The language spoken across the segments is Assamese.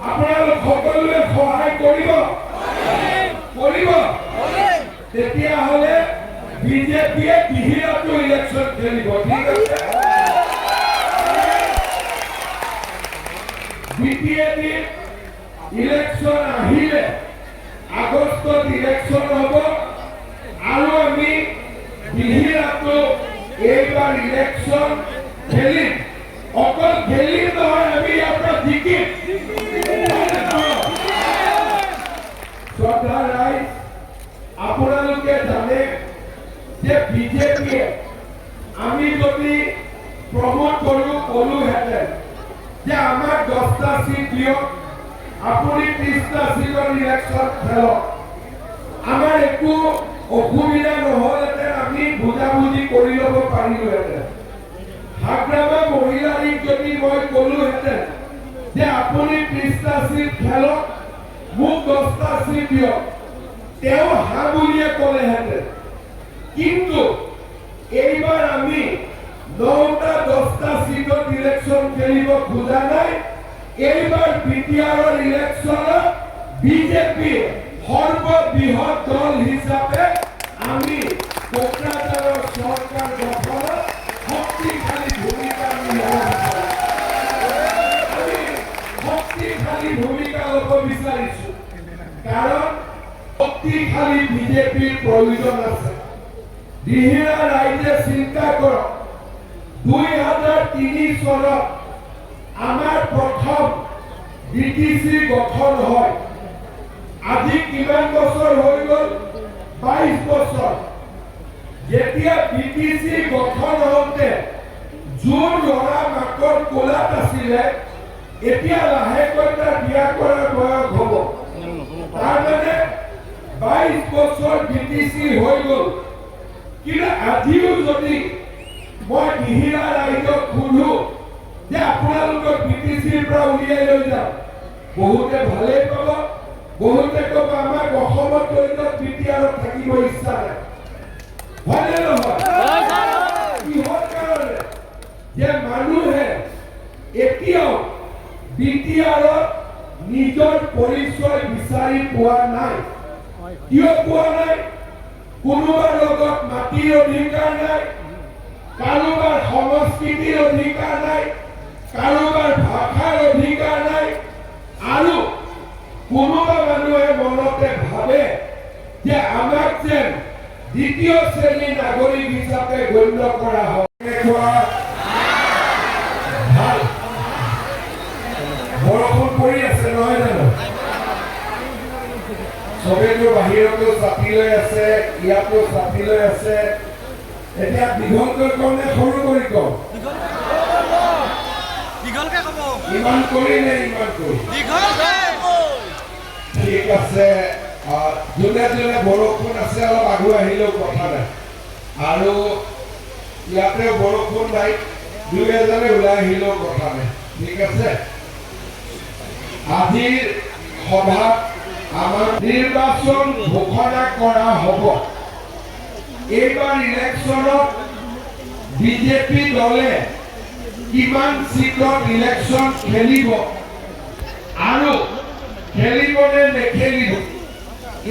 আপোনালোক সকলোৱে সহায় কৰিব তেতিয়াহ'লে বিজেপিয়ে বিহিৰাটো ইলেকশ্যন খেলিব। ঠিক আছে, দ্বিতীয়টি ইলেকশ্যন আহিলে আগষ্টত ইলেকশ্যন হ'ব আৰু আমি বিহিৰাটো এইবাৰ ইলেকশ্যন খেলিম। অকল খেলিম নহয়, আমি ইয়াৰ পৰা জিকিম। শ্ৰদ্ধা ৰাইজ, আপোনালোকে জানে যে বিজেপিয়ে আমি যদি প্ৰমোট ক'লোহেঁতেন যে আমাক 10টা সিট দিয়ক, আপুনি 30টা সিটৰ ইলেকশ্যন খেলক, আমাৰ একো অসুবিধা নহ'লহেঁতেন, আমি বুজাবুজি কৰি ল'ব পাৰিলোহেঁতেন। হাগ্ৰামা মহিলাৰীক যদি মই ক'লোহেঁতেন যে আপুনি 30টা সিট খেলক, মোক 10টা সিট দিয়ক, তেওঁ হা বুলিয়ে ক'লেহেঁতেন। কিন্তু এইবাৰ আমি 9টা 10টা সিটত ইলেকশ্যন খেলিব খোজা নাই। এইবাৰ বিটিআৰৰ ইলেকশ্যনত বিজেপি সৰ্ববৃহৎ দল হিচাপে আমি কোকৰাঝাৰৰ চৰকাৰ গঠনত শক্তিশালী ভূমিকা ল'ব বিচাৰিছো। কাৰণ শক্তিশালী বিজেপিৰ প্ৰয়োজন আছে। বিহিৰা ৰাইজে চিন্তা কৰক, 2003 চনত আমাৰ প্ৰথম বিটিচি গঠন হয়। আজি কিমান বছৰ হৈ গ'ল? 22 বছৰ। যেতিয়া বিটিচি গঠন হওঁতে যোৰ ল'ৰা মাকৰ কোলাত আছিলে, এতিয়া লাহেকৈ তাৰ বিয়া কৰাৰ বয়স হ'ব। তাৰমানে 22 বছৰ বিটিচি হৈ গ'ল। কিন্তু আজিও যদি মই বিহিৰা ৰাইজক সোধো যে আপোনালোকক বিটিচিৰ পৰা উলিয়াই লৈ যাওঁ, বহুতে ভালেই পাব, বহুতে ক'ব আমাক অসমত লৈ যাওক, বিটিআৰত থাকিব ইচ্ছা নাই। হয়নে নহয়? কিহৰ কাৰণে? যে মানুহে এতিয়াও বিটিআৰত নিজৰ পৰিচয় বিচাৰি পোৱা নাই। কিয় পোৱা নাই? কোনোবাৰ লগত মাটিৰ অধিকাৰ নাই, কাৰোবাৰ সংস্কৃতিৰ অধিকাৰ নাই, কাৰোবাৰ ভাষাৰ অধিকাৰ নাই, আৰু কোনোবা মানুহে মনতে ভাবে যে আমাক যেন দ্বিতীয় শ্ৰেণীৰ নাগৰিক হিচাপে গণ্য কৰা হয়। ভাল বৰষুণ পৰি আছে নহয় জানো? চবেতো বাহিৰতো ছাতি লৈ আছে, ইয়াতো ছাতি লৈ আছে। এতিয়া দীঘলকৈ কওঁ নে সৰু কৰি কওঁ? ইমান কৰি নে ইমান কৰি? ঠিক আছে, যোনে যোনে বৰষুণ আছে অলপ আগুৱাই আহিলেও কথা নাই। আৰু ইয়াতে বৰষুণ নাই, দুই এজনে ওলাই আহিলেও কথা নাই। ঠিক আছে, আজিৰ সভাত আমাৰ নিৰ্বাচন ঘোষণা কৰা হ'ব। এইবাৰ ইলেকশ্যনত বিজেপি দলে কিমান সিটত ইলেকশ্যন খেলিব আৰু খেলিব নে নেখেলিব,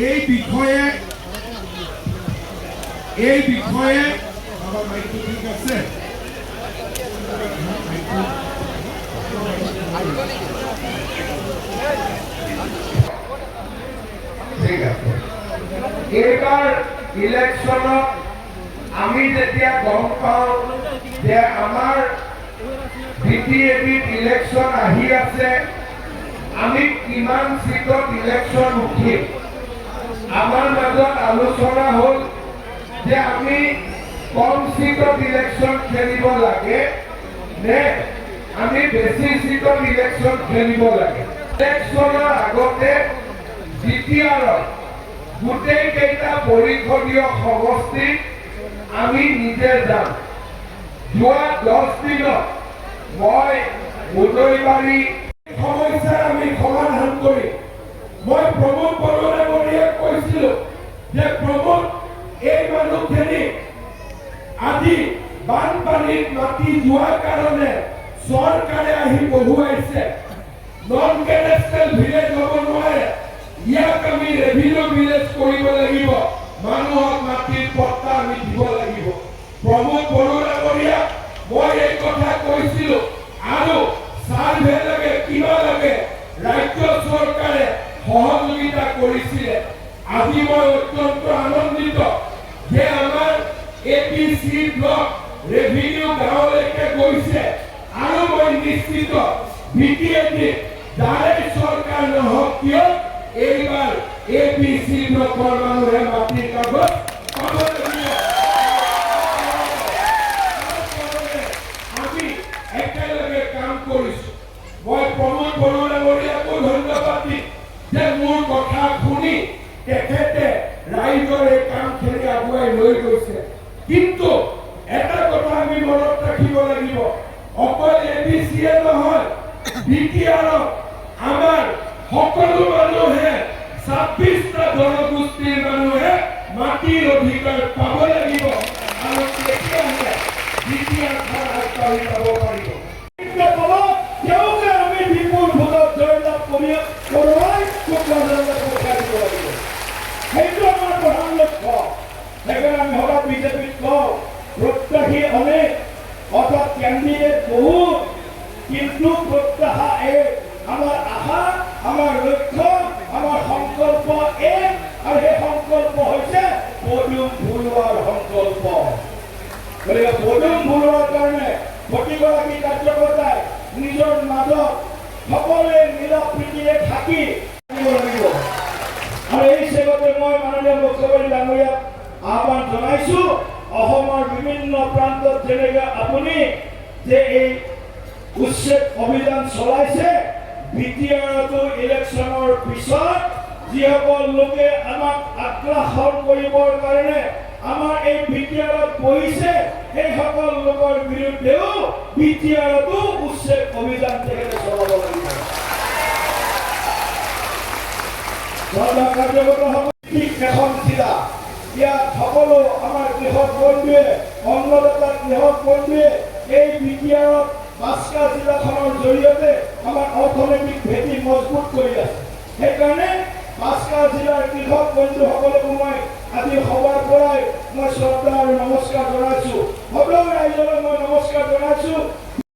এই বিষয়ে ঠিক আছে, ঠিক আছে। এইবাৰ ইলেকশ্যনত আমি যেতিয়া গম পাওঁ যে আমাৰ বিটিএবিত ইলেকশ্যন আহি আছে, আমি কিমান সিটত ইলেকশ্যন উঠিম, আমাৰ মাজত আলোচনা হ'ল যে আমি কম সিটত ইলেকশ্যন খেলিব লাগে নে আমি বেছি সিটত ইলেকশ্যন খেলিব লাগে। ইলেকশ্যনৰ আগতে বিটিআৰত গোটেই কেইটা পৰিষদীয় সমষ্টি আমি নিজে যাম। যোৱা 10 দিনত মই মুদৈবাৰী সমস্যাৰ আমি সমাধান কৰি মই প্ৰমোদ বৰদলৈয়ে কৈছিলো যে প্ৰমোদ, এই মানুহখিনি আজি বানপানীত মাটি যোৱাৰ কাৰণে চৰকাৰে আহি বহুৱাইছে নন কেডেষ্ট্ৰিয়েল ভিলেজ হ'ব নোৱাৰে ইয়াক আমি ৰেভিনিউ ভিলেজ কৰিব লাগিব মানুহক মাটিৰ পট্টা আমি দিব লাগিব প্ৰমোদ বড়ো ডাঙৰীয়া মই এই কথা কৈছিলো আৰু সাৰ্ভে লাগে কিবা লাগে ৰাজ্য চৰকাৰে সহযোগিতা কৰিছিলে আজি মই অত্যন্ত আনন্দিত যে আমাৰ এপিসি ব্লক ৰেভিনিউ গাঁৱলৈকে গৈছে আৰু মই নিশ্চিত বিটিএডি ডাইৰেক্ট চৰকাৰ নহওক কিয় এইবাৰ এপিসি ব্লকৰ মানুহে মাটিৰ কাগজ পাব লাগিব আমি একেলগে কাম কৰিছো মই প্ৰমোদ বড়ো ডাঙৰীয়াকো ধন্যবাদ দিম যে মোৰ কথা শুনি তেখেতে ৰাইজৰ এই কামখিনি আগুৱাই লৈ গৈছে কিন্তু এটা কথা আমি মনত ৰাখিব লাগিব অকল এবিসিয়ে নহয় বিটিআৰ আমাৰ সকলো মানুহে 26টা জনগোষ্ঠীৰ মানুহে মাটিৰ অধিকাৰ পাব লাগিব আৰু তেতিয়াহে বিটিআৰ আগবাঢ়ি যাব পাৰিব আমি বিপুল ভোটত জয়লাভ কৰোৱাই সেইটো আমাৰ প্ৰধান লক্ষ্য সেইকাৰণে আমি সদায় বিজেপিক কওঁ প্ৰত্যাশী অনেক অৰ্থাৎ ক্যান্ডিডেট বহু কিন্তু প্ৰত্যাশা এক আমাৰ আশা আমাৰ লক্ষ্য আমাৰ সংকল্প এক আৰ সেই সংকল্প হয়েছে পদুম ফুলোৱাৰ সংকল্প গতিকে পদুম ফুলোৱাৰ কাৰণে প্ৰতিগৰাকী কাৰ্যকৰ্তাই নিজৰ মাজত সকলোৱে মিলা প্ৰীতিৰে থাকি লাগিব আৰু এই চেগতে মই মাননীয় মুখ্যমন্ত্ৰী ডাঙৰীয়াক আহ্বান জনাইছো অসমৰ বিভিন্ন প্ৰান্তত যেনেকৈ আপুনি যে এই উচ্ছেদ অভিযান চলাইছে বিটিআৰতো ইলেকশ্যনৰ পিছত যিসকল লোকে আমাক আগ্ৰাসন কৰিবৰ কাৰণে আমাৰ এই বিটিআৰত বহিছে সেইসকল লোকৰ বিৰুদ্ধেও বিটিআৰতো উচ্ছেদ অভিযান তেখেতে চলাব লাগিব কাৰ্যগত হ'ব এখন জিলা ইয়াত সকলো আমাৰ কৃষক বন্ধুৱে অন্নদাতা কৃষক বন্ধুৱে এই বিটিআৰত বাস্কা জিলাখনৰ জৰিয়তে আমাৰ অৰ্থনৈতিক ভেটি মজবুত কৰি আছে সেইকাৰণে বাস্কা জিলাৰ কৃষক বন্ধুসকলকো মই আজি সভাৰ পৰাই মই শ্ৰদ্ধা আৰু নমস্কাৰ জনাইছো সকলো ৰাইজলৈ মই নমস্কাৰ জনাইছো।